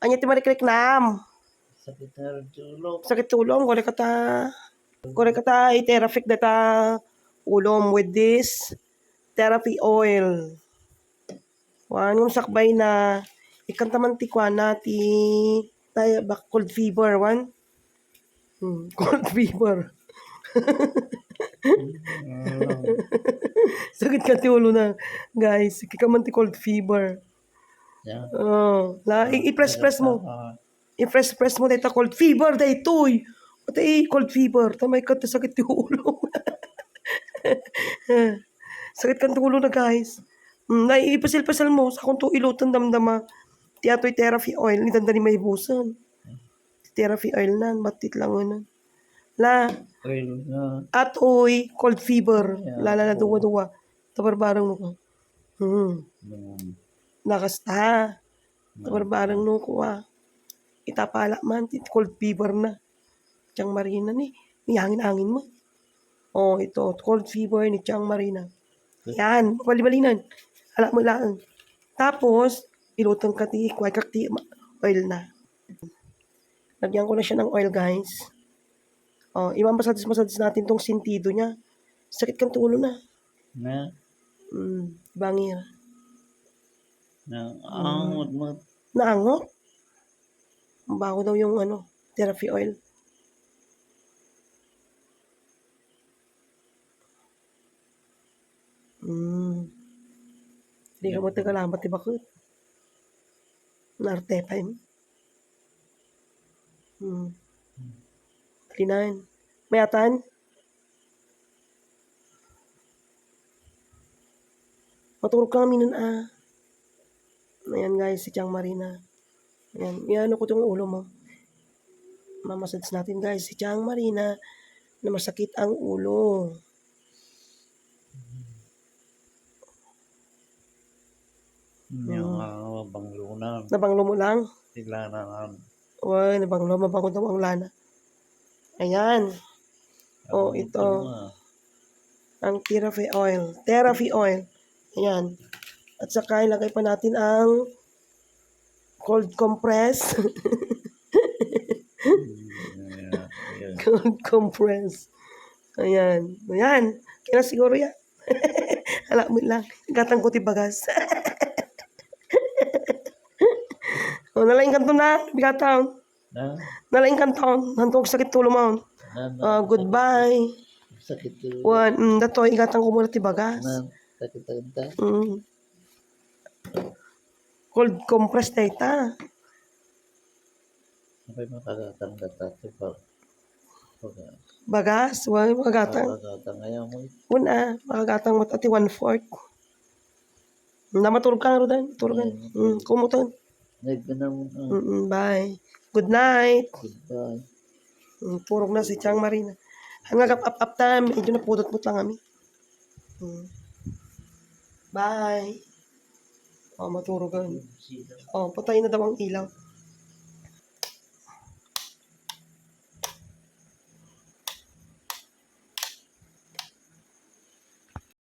Anya ti marikreknam. Sakit na rin tulog. Sakit tulong, gore kata i-therapy data ulom with this therapy oil. Wan yung sakbay na ikan taman ti kwa na ti tayo bak cold fever wan. Cold fever. Sakit ka ti ulo na guys, kikaman ti cold fever. Yeah. I-press mo. I-press mo dito cold fever daytoy. Pati cold fever, tamay ka ta sakit ti ulo. Sakit kan ti ulo na guys. Naiipasil-pasal mo sa kung to ilutan damdama. Ti atoy therapy oil ni dandani may busan. Therapy oil nan, batit lang na. La, Oil na. atoy cold fever, Yeah, lala na duwa-duwa. Tabarbarang no ko. Nakasta. Tabarbarang no ko itapala man, cold fever na. Tiang Marina ni, may hangin-hangin mo. Oh, ito, cold fever ni Tiang Marina. Yan, bali-balinan. Hala mo lang. Tapos, ilutang ka ti, kway kak ti oil na. Lagyan ko na siya ng oil, guys. Oh, imamasades natin tong sentido niya. Sakit kang tulo na. Na. Bangir. Naangot mo. Naangot? Bago daw yung therapy oil. Hindi ka matagalamat, di bakit? Naarte pa yun. Klinain. Mayatan? Matulog ka kami nun Ayan guys, si Tiang Marina. Ayan, yan ko itong ulo mo. Mamasage natin guys, si Tiang Marina na masakit ang ulo. Nabanglo na. Nabanglo mo lang? Sila na. Uy, nabanglo, mabango daw ang lana. Ayan. Oh, ito. Ang therapy oil. Therapy oil. Ayan. At saka ilagay pa natin ang cold compress. Cold compress. Ayan. Ayan. Kaya siguro yan. Alam mo lang. Gatang ko ti bagas. O, nalaing kanto na. Bigatang. Nalaing kanto. Nantong sakit tulo mo. Goodbye. Sakit tulo. Dato, igatang ko muna ti bagas. Sakit tagta. Cold compress na ita. Sabay makagatang gata. Bagas? Wala makagatang. Makagatang ayaw mo. Makagatang mo ati 1/4. Namatulog ka nga rin. Tulog ka. Kumutan. Bye. Good night. Goodbye. Purog na si Tiang Marina. Hanggang up na, medyo napudot-put lang kami. Bye. Maturog ka. Patay na daw ang ilaw.